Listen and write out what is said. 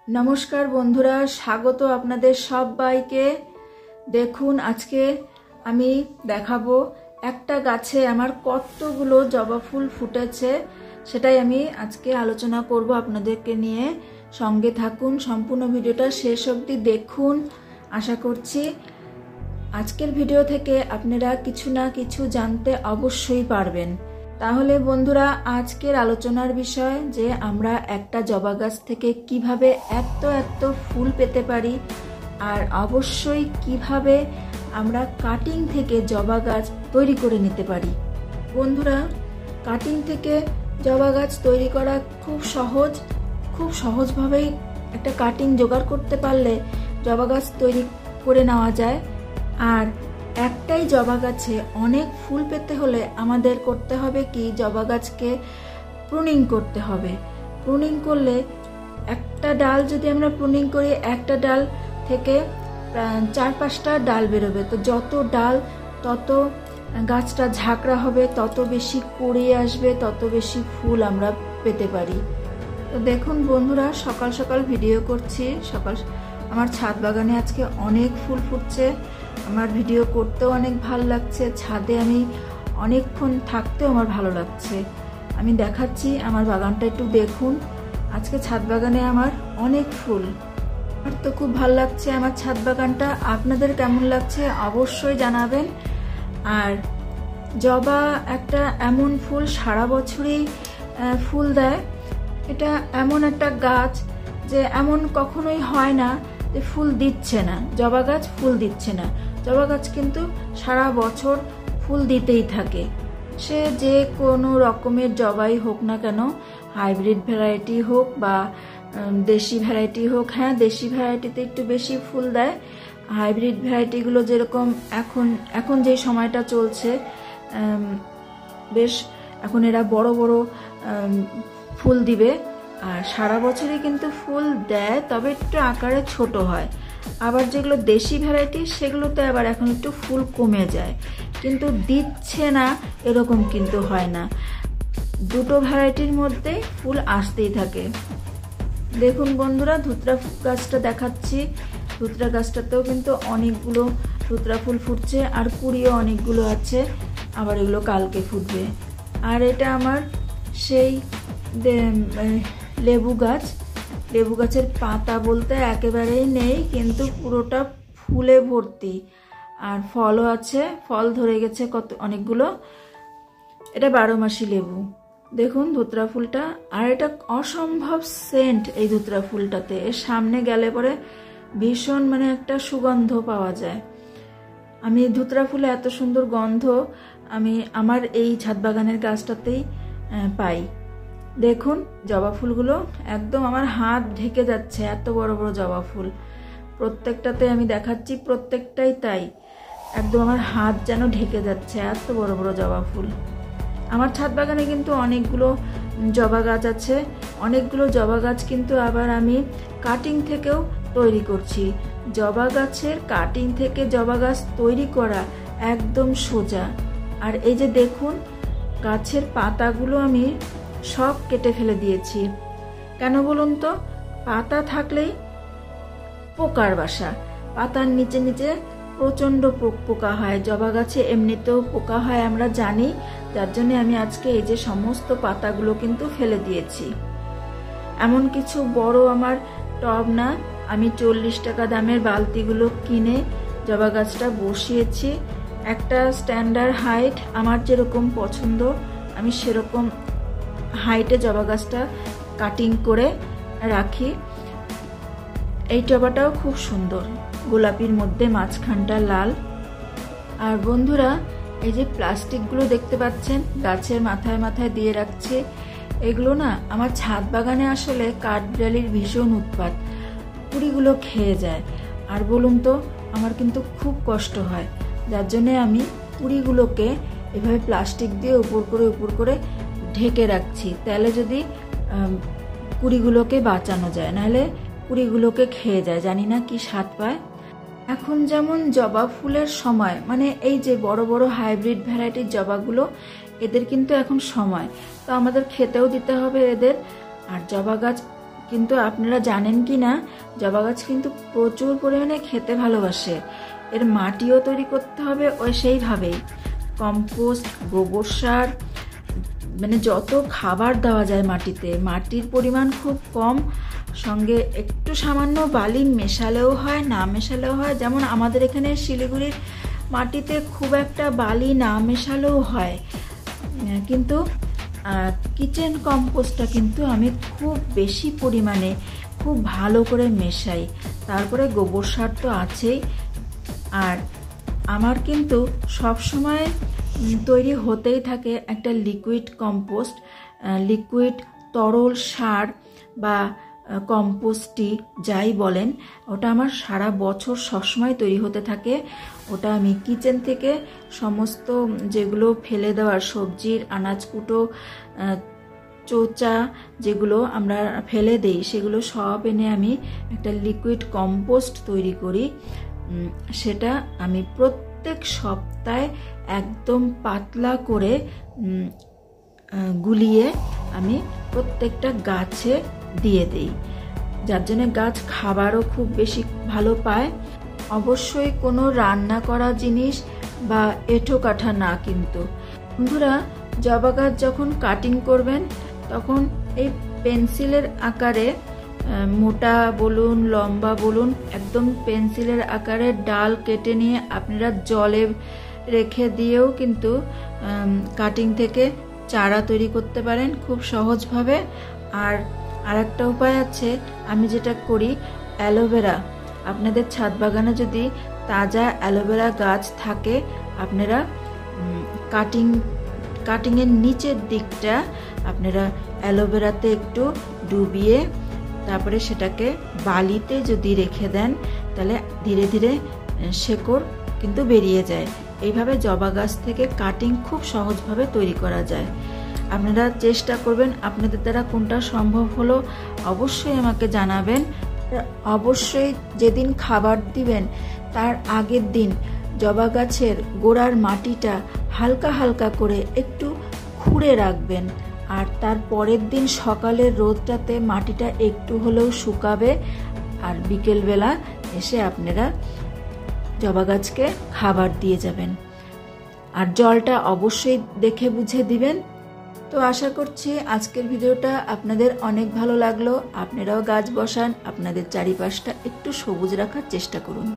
নমস্কার বন্ধুরা, স্বাগত আপনাদের সবাইকে। দেখুন, আজকে আমি দেখাবো একটা গাছে আমার কতগুলো জবা ফুল ফুটেছে, সেটাই আমি আজকে আলোচনা করব আপনাদেরকে নিয়ে। সঙ্গে থাকুন, সম্পূর্ণ ভিডিওটা শেষ অবধি দেখুন। আশা করছি আজকের ভিডিও থেকে আপনারা কিছু না কিছু জানতে অবশ্যই পারবেন। তাহলে বন্ধুরা, আজকের আলোচনার বিষয় যে আমরা একটা জবা গাছ থেকে কিভাবে এত ফুল পেতে পারি, আর অবশ্যই কিভাবে আমরা কাটিং থেকে জবা গাছ তৈরি করে নিতে পারি। বন্ধুরা, কাটিং থেকে জবা গাছ তৈরি করা খুব সহজভাবেই একটা কাটিং জোগাড় করতে পারলে জবা গাছ তৈরি করে নেওয়া যায়। আর একটাই জবা গাছে অনেক ফুল পেতে হলে আমাদের করতে হবে কি, জবা গাছকে প্রুনিং করতে হবে। প্রুনিং করলে একটা ডাল যদি আমরা প্রুনিং করি, একটা ডাল থেকে 4-5টা ডাল বেরোবে। তো যত ডাল তত গাছটা ঝাঁকড়া হবে, তত বেশি কুড়ি আসবে, তত বেশি ফুল আমরা পেতে পারি। তো দেখুন বন্ধুরা, সকাল সকাল ভিডিও করছি। আমার ছাদ বাগানে আজকে অনেক ফুল ফুটছে। আমার ভিডিও করতেও অনেক ভালো লাগছে, ছাদে আমি অনেকক্ষণ থাকতেও আমার ভালো লাগছে। আমি দেখাচ্ছি আমার বাগানটা, একটু দেখুন। আজকে ছাদ বাগানে আমার অনেক ফুল, আমার তো খুব ভালো লাগছে আমার ছাদ বাগানটা। আপনাদের কেমন লাগছে অবশ্যই জানাবেন। আর জবা একটা এমন ফুল, সারা বছরই ফুল দেয়। এটা এমন একটা গাছ যে এমন কখনোই হয় না যে ফুল দিচ্ছে না, জবা গাছ ফুল দিচ্ছে না। জবা গাছ কিন্তু সারা বছর ফুল দিতেই থাকে। সে যে কোনো রকমের জবাই হোক না কেন, হাইব্রিড ভ্যারাইটি হোক বা দেশি ভ্যারাইটি হোক। হ্যাঁ, দেশি ভ্যারাইটিতে একটু বেশি ফুল দেয়। হাইব্রিড ভ্যারাইটিগুলো যেরকম এখন যে সময়টা চলছে, বেশ এখন এরা বড় বড় ফুল দিবে। আর সারা বছরই কিন্তু ফুল দেয়, তবে একটু আকারে ছোট হয়। আবার যেগুলো দেশি ভ্যারাইটি, সেগুলোতে আবার এখন একটু ফুল কমে যায়, কিন্তু দিচ্ছে না এরকম কিন্তু হয় না। দুটো ভ্যারাইটির মধ্যে ফুল আসতেই থাকে। দেখুন বন্ধুরা, ধুতরা গাছটা দেখাচ্ছি। ধুতরা গাছটাতেও কিন্তু অনেকগুলো ধুতরা ফুল ফুটছে, আর কুড়িও অনেকগুলো আছে। আবার এগুলো কালকে ফুটবে। আর এটা আমার সেই লেবু গাছ। লেবু গাছের পাতা বলতে একেবারেই নেই, কিন্তু পুরোটা ফুলে ভর্তি। আর ফলও আছে, ফল ধরে গেছে অনেকগুলো। এটা 12 মাসি লেবু। দেখুন ধুতরা ফুলটা, আর এটা অসম্ভব সেন্ট এই ধুতরা ফুলটাতে। এর সামনে গেলে পরে ভীষণ একটা সুগন্ধ পাওয়া যায়। আমি ধুতরা ফুলে এত সুন্দর গন্ধ আমি আমার এই ছাদ বাগানের গাছটাতেই পাই। দেখুন জবা ফুলগুলো একদম আমার হাত ঢেকে যাচ্ছে, এত বড় বড় জবা ফুল। প্রত্যেকটাতে আমি দেখাচ্ছি, প্রত্যেকটাই তাই। একদম আমার হাত যেন ঢেকে যাচ্ছে, এত বড় বড় জবা ফুল। আমার ছাদ বাগানে কিন্তু অনেকগুলো জবা গাছ আছে। অনেকগুলো জবা গাছ কিন্তু আবার আমি কাটিং থেকেও তৈরি করছি। জবা গাছের কাটিং থেকে জবা গাছ তৈরি করা একদম সোজা। আর এই যে দেখুন, গাছের পাতাগুলো আমি সব কেটে ফেলে দিয়েছি। কেন বলুন তো? পাতা থাকলেই পোকার বাসা। পাতার নিচে নিচে প্রচন্ড পোকা হয়। জবা গাছে এমনিতেও পোকা হয়, আমরা জানি। যার জন্য আমি আজকে এই যে সমস্ত পাতাগুলো কিন্তু ফেলে দিয়েছি। এমন কিছু বড় আমার টব না, আমি 40 টাকা দামের বালতিগুলো কিনে জবা গাছটা বসিয়েছি। একটা স্ট্যান্ডার্ড হাইট, আমার যেরকম পছন্দ আমি সেরকম হাইটে জবা গাছটা কাটিং করে রাখি। এই টবাটাও খুব সুন্দর, গোলাপির মধ্যে মাঝখানটা লাল। আর বন্ধুরা, এই যে প্লাস্টিকগুলো দেখতে পাচ্ছেন গাছের মাথায় মাথায় দিয়ে রাখছে, এগুলো না আমার ছাদ বাগানে আসলে কাঠবিড়ালির ভীষণ উৎপাত, কুড়িগুলো খেয়ে যায়। আর বলুন তো, আমার কিন্তু খুব কষ্ট হয়। যার জন্যে আমি কুড়িগুলোকে এভাবে প্লাস্টিক দিয়ে উপর করে ঢেকে রাখছি। তাহলে যদি কুড়িগুলোকে বাঁচানো যায়, নাহলে কুড়িগুলোকে খেয়ে যায়। জানি না কি স্বাদ পায়। এখন যেমন জবা ফুলের সময়, এই যে বড় বড় হাইব্রিড ভ্যারাইটির জবাগুলো, এদের কিন্তু এখন সময়। তো আমাদের খেতেও দিতে হবে এদের। আর জবা গাছ কিন্তু আপনারা জানেন কি না, জবা গাছ কিন্তু প্রচুর পরিমাণে খেতে ভালোবাসে। এর মাটিও তৈরি করতে হবে ওই সেইভাবেই, কম্পোস্ট, গোবর সার, মানে যত খাবার দেওয়া যায় মাটিতে, মাটির পরিমাণ খুব কম, সঙ্গে একটু সামান্য বালি মেশালেও হয়, না মেশালেও হয়। যেমন আমাদের এখানে শিলিগুড়ির মাটিতে খুব একটা বালি না মেশালেও হয়, কিন্তু কিচেন কম্পোস্টটা কিন্তু আমি খুব বেশি পরিমাণে খুব ভালো করে মেশাই। তারপরে গোবর সার তো আছেই। আর আমার কিন্তু সব সময় তৈরি হতেই থাকে একটা লিকুইড কম্পোস্ট, লিকুইড তরল সার বা কম্পোস্টই যাই বলেন, ওটা আমার সারা বছর সবসময় তৈরি হতে থাকে। ওটা আমি কিচেন থেকে সমস্ত যেগুলো ফেলে দেওয়ার সবজির আনাজকুটো, চোচা যেগুলো আমরা ফেলে দেই, সেগুলো সব এনে আমি একটা লিকুইড কম্পোস্ট তৈরি করি। সেটা আমি প্রত্যেক সপ্তাহে একদম পাতলা করে গুলিয়ে আমি প্রত্যেকটা গাছে দিয়ে দিই, যার জন্য গাছ খাবারও খুব বেশি ভালো পায়। অবশ্যই কোনো রান্না করা জিনিস বা এঁঠো কাঠা না। কিন্তু বন্ধুরা, জবা গাছ যখন কাটিং করবেন তখন এই পেন্সিলের আকারে, মোটা বলুন লম্বা বলুন, একদম পেন্সিলের আকারে ডাল কেটে নিয়ে আপনারা জলে রেখে দিয়েও কিন্তু কাটিং থেকে চারা তৈরি করতে পারেন খুব সহজভাবে। আর একটা উপায় আছে, আমি যেটা করি, অ্যালোভেরা, আপনাদের ছাদ বাগানে যদি তাজা অ্যালোভেরা গাছ থাকে, আপনারা কাটিংয়ের নিচের দিকটা আপনারা অ্যালোভেরাতে একটু ডুবিয়ে তারপরে সেটাকে বালিতে যদি রেখে দেন, তাহলে ধীরে ধীরে শেকড় কিন্তু বেরিয়ে যায়। এইভাবে জবা গাছ থেকে কাটিং খুব সহজভাবে তৈরি করা যায়। আপনারা চেষ্টা করবেন, আপনাদের দ্বারা কোনটা সম্ভব হলো অবশ্যই আমাকে জানাবেন। অবশ্যই যেদিন খাবার দিবেন তার আগের দিন জবা গাছের গোড়ার মাটিটা হালকা হালকা করে একটু খুঁড়ে রাখবেন, আর তার পরের দিন সকালের রোদটাতে মাটিটা একটু হলেও শুকাবে। আর বিকেলবেলা এসে আপনারা জবা গাছকে খাবার দিয়ে যাবেন, আর জলটা অবশ্যই দেখে বুঝে দিবেন। তো আশা করছি আজকের ভিডিওটা আপনাদের অনেক ভালো লাগলো। আপনারাও গাছ বসান, আপনাদের চারিপাশটা একটু সবুজ রাখার চেষ্টা করুন।